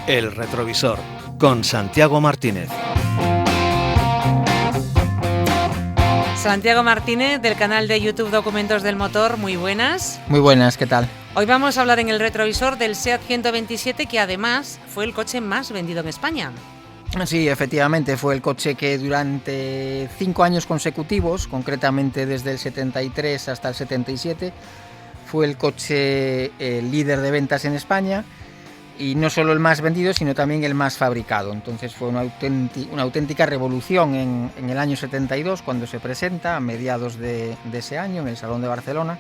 El retrovisor, con Santiago Martínez. Santiago Martínez, del canal de YouTube Documentos del Motor, muy buenas. Muy buenas, ¿qué tal? Hoy vamos a hablar en el retrovisor del SEAT 127, que además fue el coche más vendido en España. Sí, efectivamente, fue el coche que durante 5 años consecutivos, concretamente desde el 73 hasta el 77, fue el coche líder de ventas en España, y no solo el más vendido, sino también el más fabricado. Entonces fue una auténtica revolución en el año 72, cuando se presenta, a mediados de ese año, en el Salón de Barcelona.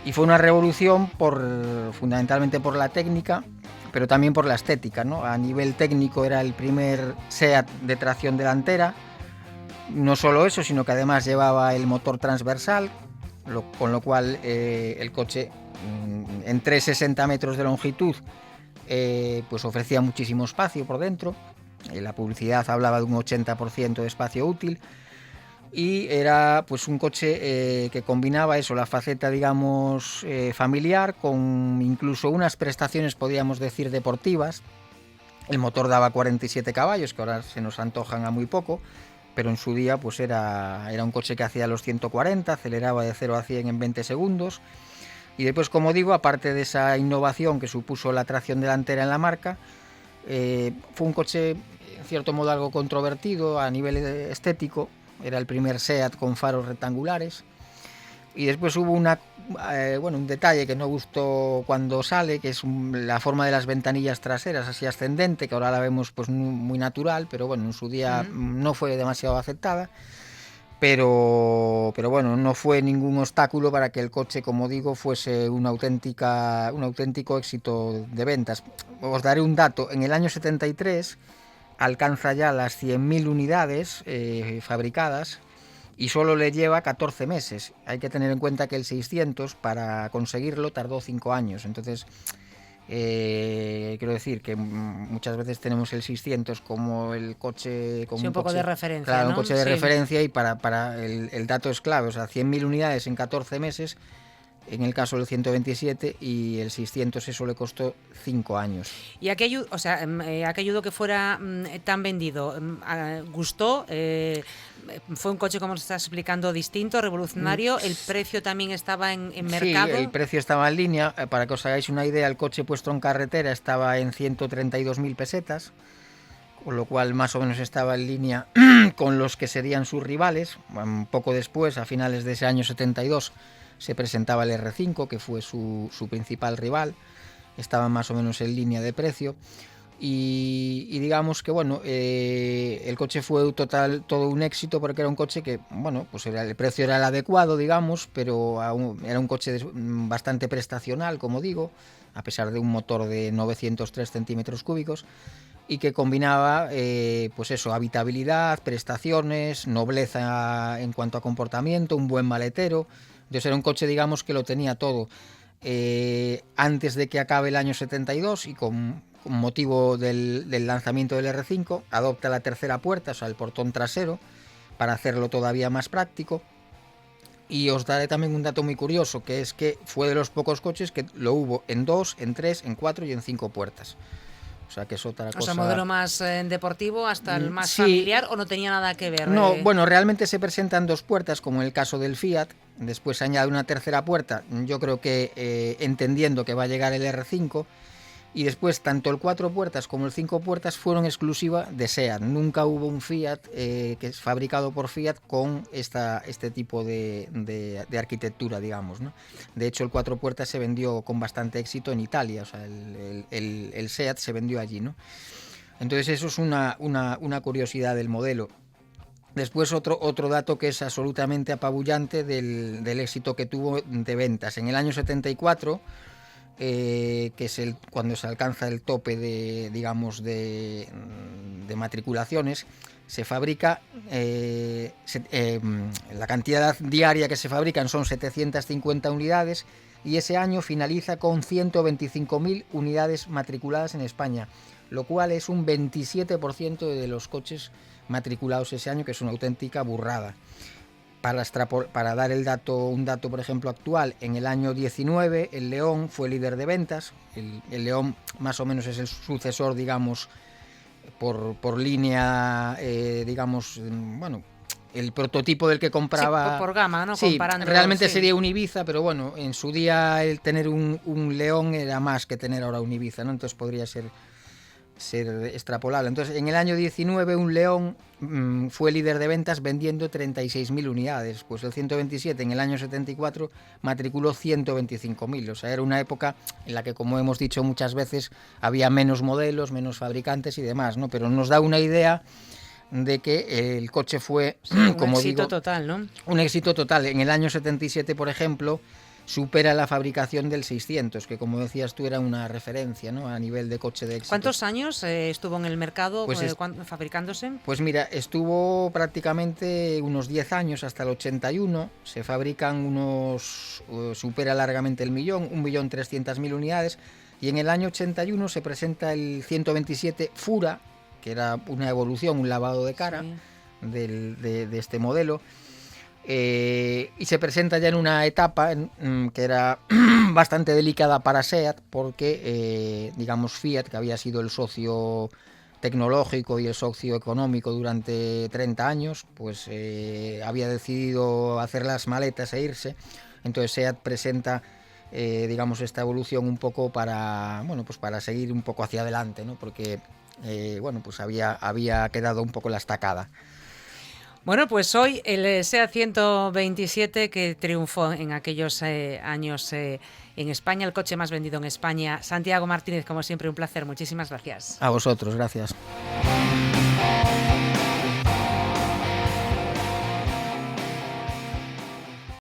Y fue una revolución fundamentalmente por la técnica, pero también por la estética, ¿no? A nivel técnico era el primer SEAT de tracción delantera. No solo eso, sino que además llevaba el motor transversal, con lo cual el coche, en 360 metros de longitud, pues ofrecía muchísimo espacio por dentro. La publicidad hablaba de un 80% de espacio útil. Y era pues un coche que combinaba eso, la faceta, digamos, familiar, con incluso unas prestaciones, podríamos decir, deportivas. El motor daba 47 caballos, que ahora se nos antojan a muy poco, pero en su día pues era un coche que hacía los 140, aceleraba de 0 a 100 en 20 segundos. Y después, como digo, aparte de esa innovación que supuso la tracción delantera en la marca, fue un coche, en cierto modo, algo controvertido a nivel estético. Era el primer SEAT con faros rectangulares. Y después hubo un detalle que no gustó cuando sale, que es la forma de las ventanillas traseras, así ascendente, que ahora la vemos pues muy natural, pero bueno, en su día no fue demasiado aceptada. Pero bueno, no fue ningún obstáculo para que el coche, como digo, fuese un auténtico éxito de ventas. Os daré un dato: en el año 73 alcanza ya las 100.000 unidades fabricadas, y solo le lleva 14 meses. Hay que tener en cuenta que el 600, para conseguirlo, tardó 5 años. Entonces, quiero decir que muchas veces tenemos el 600 como el coche... Como sí, un poco coche, de referencia, claro, ¿no? Un coche de sí. referencia, y para el dato es clave. O sea, 100.000 unidades en 14 meses, en el caso del 127, y el 600 eso le costó 5 años. ¿Y a qué ayudó que fuera tan vendido? ¿Gustó? ¿Fue un coche, como nos estás explicando, distinto, revolucionario? ¿El precio también estaba en mercado? Sí, el precio estaba en línea. Para que os hagáis una idea, el coche puesto en carretera estaba en 132.000 pesetas, con lo cual más o menos estaba en línea con los que serían sus rivales. Poco después, a finales de ese año 72, se presentaba el R5, que fue su principal rival. Estaba más o menos en línea de precio. Y digamos que bueno, el coche fue todo un éxito, porque era un coche que, bueno, pues el precio era el adecuado, digamos, pero era un coche bastante prestacional, como digo, a pesar de un motor de 903 centímetros cúbicos, y que combinaba pues eso, habitabilidad, prestaciones, nobleza en cuanto a comportamiento, un buen maletero. Entonces era un coche, digamos, que lo tenía todo. Antes de que acabe el año 72, y con motivo del lanzamiento del R5, adopta la tercera puerta, o sea, el portón trasero, para hacerlo todavía más práctico. Y os daré también un dato muy curioso, que es que fue de los pocos coches que lo hubo en 2, en 3, en 4 y en 5 puertas. O sea, que es otra cosa. O sea, modelo más deportivo hasta el más sí, familiar, ¿o no tenía nada que ver? No, bueno, realmente se presentan 2 puertas, como en el caso del Fiat. Después se añade una tercera puerta, yo creo que entendiendo que va a llegar el R5. Y después tanto el 4 puertas como el 5 puertas fueron exclusiva de SEAT. Nunca hubo un Fiat que es fabricado por Fiat con este tipo de arquitectura, digamos, ¿no? De hecho, el 4 puertas se vendió con bastante éxito en Italia. O sea, el SEAT se vendió allí, ¿no? Entonces eso es una curiosidad del modelo. Después otro dato que es absolutamente apabullante del éxito que tuvo de ventas. En el año 74... que es cuando se alcanza el tope de matriculaciones, se fabrica, la cantidad diaria que se fabrican son 750 unidades, y ese año finaliza con 125.000 unidades matriculadas en España, lo cual es un 27% de los coches matriculados ese año, que es una auténtica burrada. para dar un dato, por ejemplo, actual, en el año 19 el León fue líder de ventas. El León más o menos es el sucesor, digamos, por línea, digamos, bueno, el prototipo del que compraba. Sí, por gama, ¿no? Sí, realmente sí. sería un Ibiza, pero bueno, en su día el tener un León era más que tener ahora un Ibiza, ¿no? Entonces podría ser extrapolable. Entonces, en el año 19 un León fue líder de ventas vendiendo 36.000 unidades. Pues el 127 en el año 74 matriculó 125.000. O sea, era una época en la que, como hemos dicho muchas veces, había menos modelos, menos fabricantes y demás, ¿no? Pero nos da una idea de que el coche fue, como digo, éxito total, ¿no? Un éxito total. En el año 77, por ejemplo, supera la fabricación del 600, que como decías tú era una referencia, ¿no?, a nivel de coche de éxito. ¿Cuántos años estuvo en el mercado pues fabricándose? Pues mira, estuvo prácticamente unos 10 años, hasta el 81. Se fabrican supera largamente el 1.300.000 unidades, y en el año 81 se presenta el 127 Fura, que era una evolución, un lavado de cara, sí, de este modelo. Y se presenta ya en una etapa que era bastante delicada para SEAT, porque digamos Fiat, que había sido el socio tecnológico y el socio económico durante 30 años, pues había decidido hacer las maletas e irse. Entonces SEAT presenta digamos esta evolución un poco para, bueno, pues para seguir un poco hacia adelante, ¿no? Porque bueno, pues había quedado un poco la estacada. Bueno, pues hoy el SEAT 127 que triunfó en aquellos años en España, el coche más vendido en España. Santiago Martínez, como siempre, un placer. Muchísimas gracias. A vosotros, gracias.